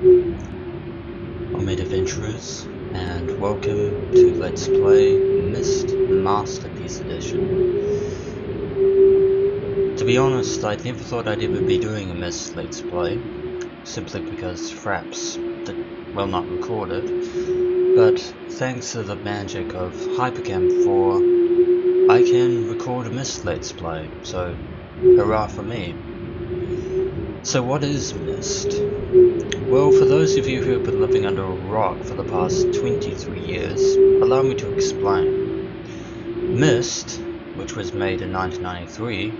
Alright adventurers, and welcome to Let's Play Myst Masterpiece Edition. To be honest, I never thought I'd ever be doing a Myst Let's Play, simply because Fraps did, well, not record it, but thanks to the magic of Hypercam 4, I can record a Myst Let's Play, so hurrah for me. So what is Myst? Well, for those of you who have been living under a rock for the past 23 years, allow me to explain. Myst, which was made in 1993,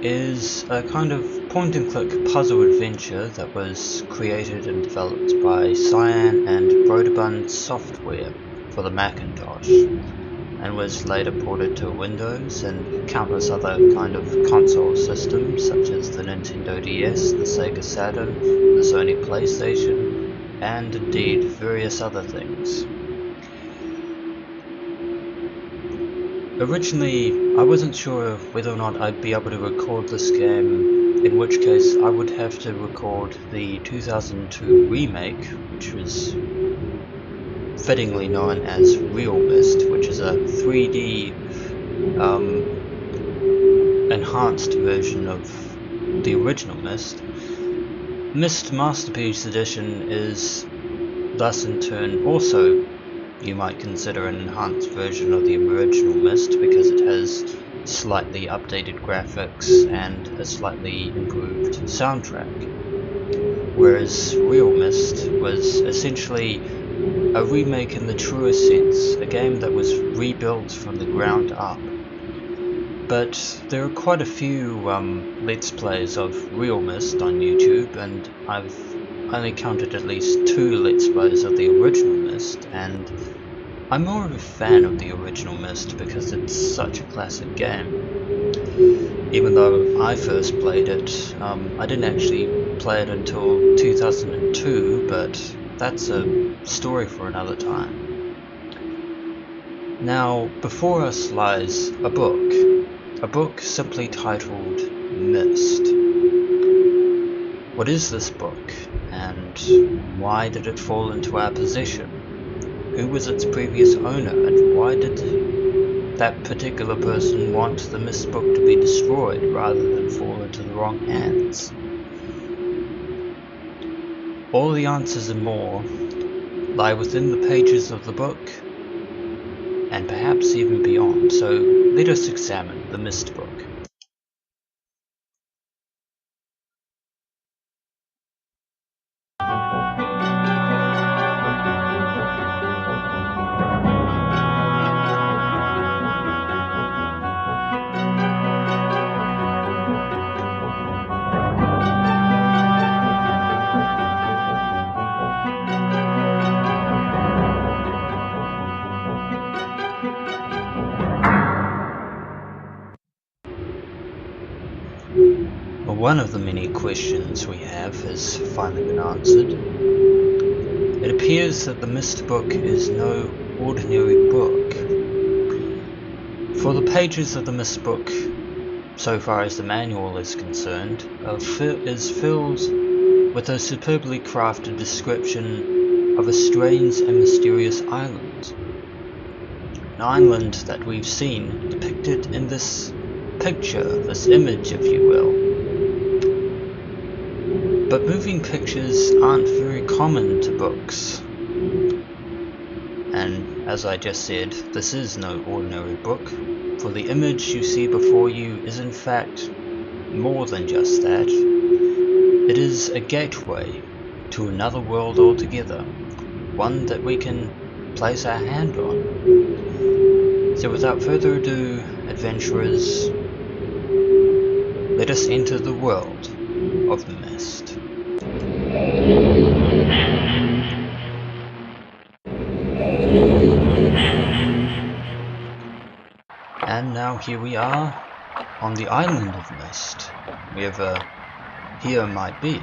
is a kind of point-and-click puzzle adventure that was created and developed by Cyan and Broderbund Software for the Macintosh, and was later ported to Windows and countless other kind of console systems such as the Nintendo DS, the Sega Saturn, the Sony PlayStation, and indeed various other things. Originally, I wasn't sure whether or not I'd be able to record this game, in which case I would have to record the 2002 remake, which was fittingly known as Real Myst, which is a 3D enhanced version of the original Myst. Myst Masterpiece Edition is thus in turn also, you might consider, an enhanced version of the original Myst because it has slightly updated graphics and a slightly improved soundtrack. Whereas Real Myst was essentially a remake in the truest sense, a game that was rebuilt from the ground up. But there are quite a few Let's Plays of Real Myst on YouTube, and I've only counted at least 2 Let's Plays of the original Myst, and I'm more of a fan of the original Myst because it's such a classic game. Even though I first played it, I didn't actually play it until 2002, but that's a story for another time. Now, before us lies a book simply titled Myst. What is this book, and why did it fall into our possession? Who was its previous owner, and why did that particular person want the Myst book to be destroyed rather than fall into the wrong hands? All the answers and more lie within the pages of the book, and perhaps even beyond, so let us examine the Myst book. One of the many questions we have has finally been answered. It appears that the Myst book is no ordinary book. For the pages of the Myst book, so far as the manual is concerned, is filled with a superbly crafted description of a strange and mysterious island. An island that we've seen depicted in this picture, this image if you will. But moving pictures aren't very common to books. And as I just said, this is no ordinary book, for the image you see before you is in fact more than just that. It is a gateway to another world altogether, one that we can place our hand on. So without further ado, adventurers, let us enter the world of Myst. And now here we are on the island of Myst, wherever here might be.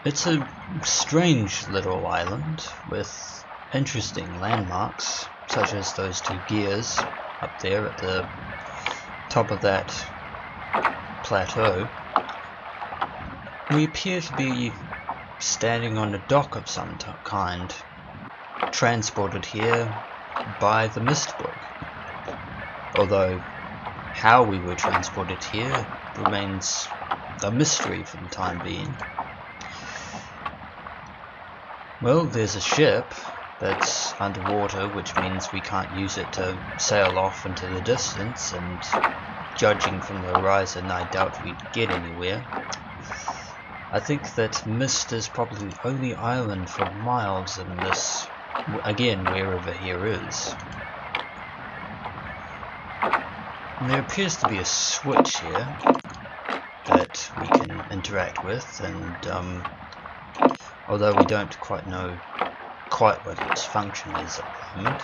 It's a strange little island with interesting landmarks, such as those 2 gears up there at the top of that plateau. We appear to be standing on a dock of some kind, transported here by the Myst book. Although how we were transported here remains a mystery for the time being. Well, there's a ship that's underwater, which means we can't use it to sail off into the distance, and judging from the horizon, I doubt we'd get anywhere. I think that Myst is probably the only island for miles in this, again, wherever here is. And there appears to be a switch here that we can interact with, and although we don't quite know what its function is at the moment.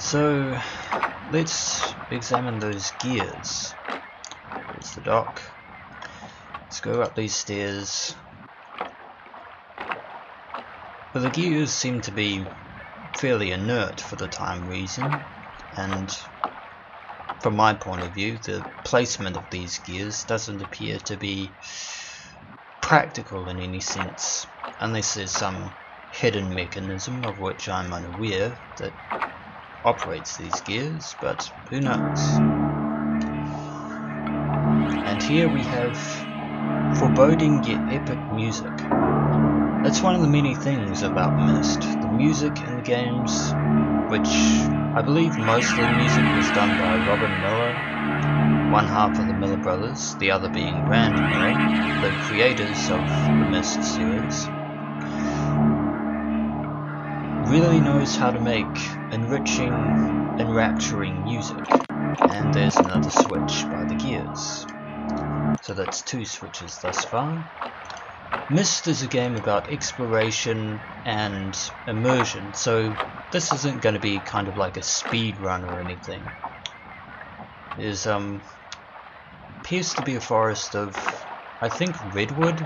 So let's examine those gears. There's the dock. Let's go up these stairs. But the gears seem to be fairly inert for the time reason, and from my point of view, the placement of these gears doesn't appear to be practical in any sense, unless there's some hidden mechanism of which I'm unaware that operates these gears, but who knows. And here we have foreboding yet epic music. That's one of the many things about Myst. The music in the games, which I believe most of the music was done by Robin Miller, one half of the Miller brothers, the other being Rand Miller, the creators of the Myst series, really knows how to make enriching, enrapturing music. And there's another switch by the gears. So that's 2 switches thus far. Myst is a game about exploration and immersion, so this isn't going to be kind of like a speed run or anything. There's appears to be a forest of, I think, redwood,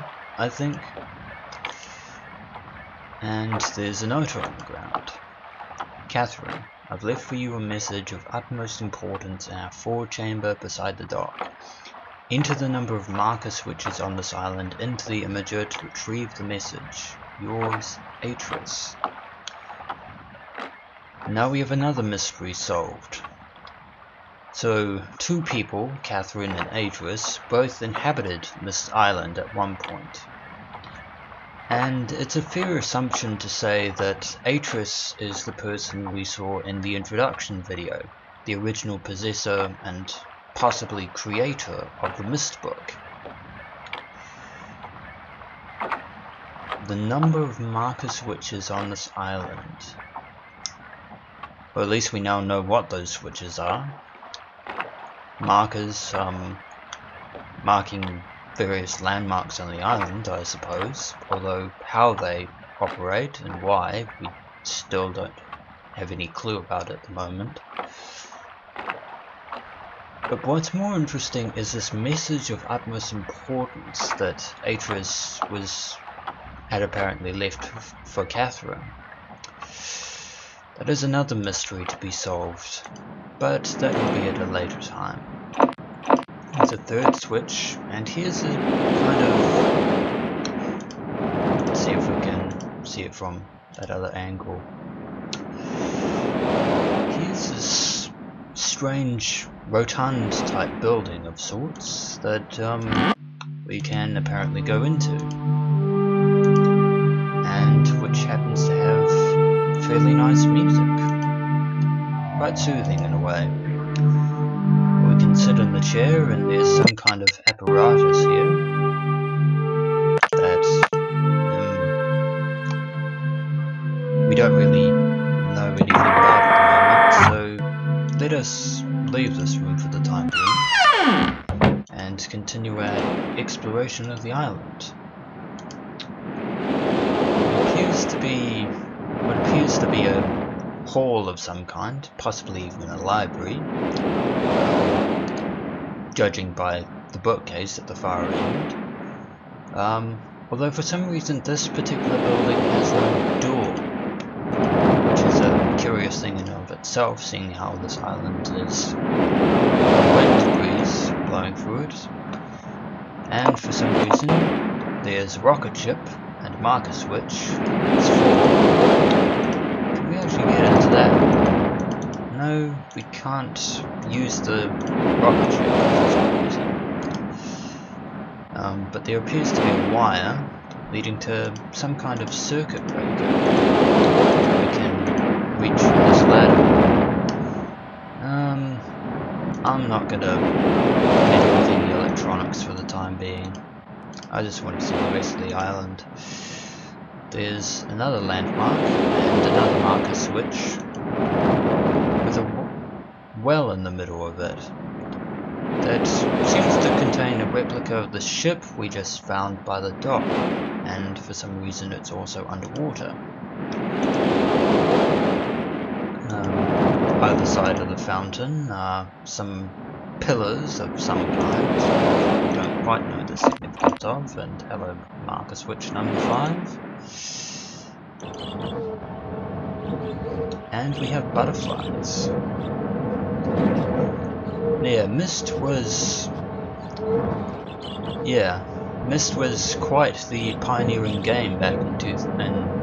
and there's a note on the ground. Catherine, I've left for you a message of utmost importance in our four-chamber beside the dock. Enter the number of marker switches on this island into the imager to retrieve the message. Yours, Atris. Now we have another mystery solved. So, 2 people, Catherine and Atris, both inhabited Myst Island at one point. And it's a fair assumption to say that Atris is the person we saw in the introduction video, the original possessor and possibly creator of the Myst book. The number of marker switches on this island, or at least we now know what those switches are. Markers marking various landmarks on the island, I suppose, although how they operate and why we still don't have any clue about at the moment. But what's more interesting is this message of utmost importance that Atris had apparently left for Catherine. That is another mystery to be solved, but that will be at a later time. There's a 3rd switch, and here's a kind of... Let's see if we can see it from that other angle. Here's this strange rotund type building of sorts that we can apparently go into, and which happens to have fairly nice music, quite soothing in a way. We can sit in the chair and there's some kind of apparatus here that we don't really know anything about at the moment, so let us leave this room for the time being and continue our exploration of the island. What appears to be a hall of some kind, possibly even a library, judging by the bookcase at the far end. Although for some reason this particular building has no door, which is a curious thing in and of itself, seeing how this island is a wind breeze blowing through it. And for some reason, there's a rocket ship and a marker switch. It's 4. Can we actually get into that? No, we can't use the rocket ship for some reason. But there appears to be a wire leading to some kind of circuit breaker that we can reach from this ladder. I'm not gonna meddle with any electronics for the time being. I just want to see the rest of the island. There's another landmark and another marker switch with a well in the middle of it that seems to contain a replica of the ship we just found by the dock, and for some reason it's also underwater. Either side of the fountain are some pillars of some kind we don't quite know the significance of, and hello marker switch number 5. And we have butterflies. Yeah, Myst was quite the pioneering game back in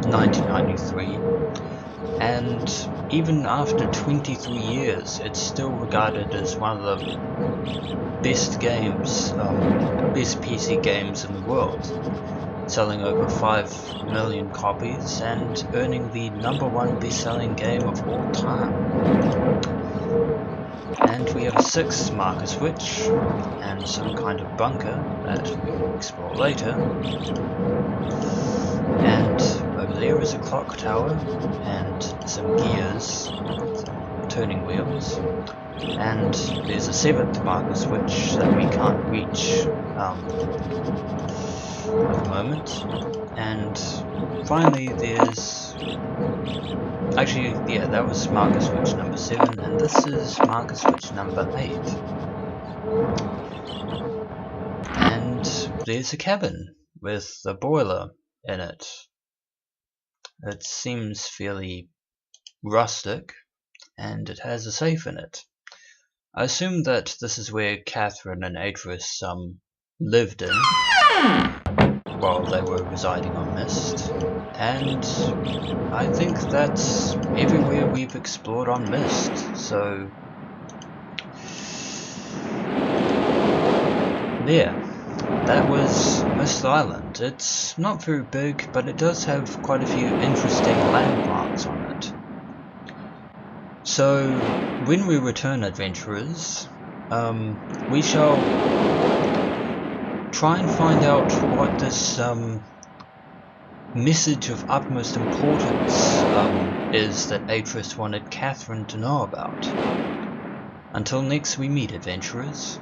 1993, and even after 23 years it's still regarded as one of the best games, best PC games in the world, selling over 5 million copies and earning the #1 best-selling game of all time. And we have a 6th marker switch and some kind of bunker that we will explore later. And over there is a clock tower and some gears, some turning wheels. And there's a 7th marker switch that we can't reach at the moment. And finally there's... Actually, yeah, that was marker switch number 7, and this is marker switch number 8. And there's a cabin with a boiler in it. It seems fairly rustic, and it has a safe in it. I assume that this is where Catherine and Adris lived in while they were residing on Myst, and I think that's everywhere we've explored on Myst, so there. That was Myst Island. It's not very big, but it does have quite a few interesting landmarks on it. So, when we return, adventurers, we shall try and find out what this message of utmost importance is that Atris wanted Catherine to know about. Until next we meet, adventurers.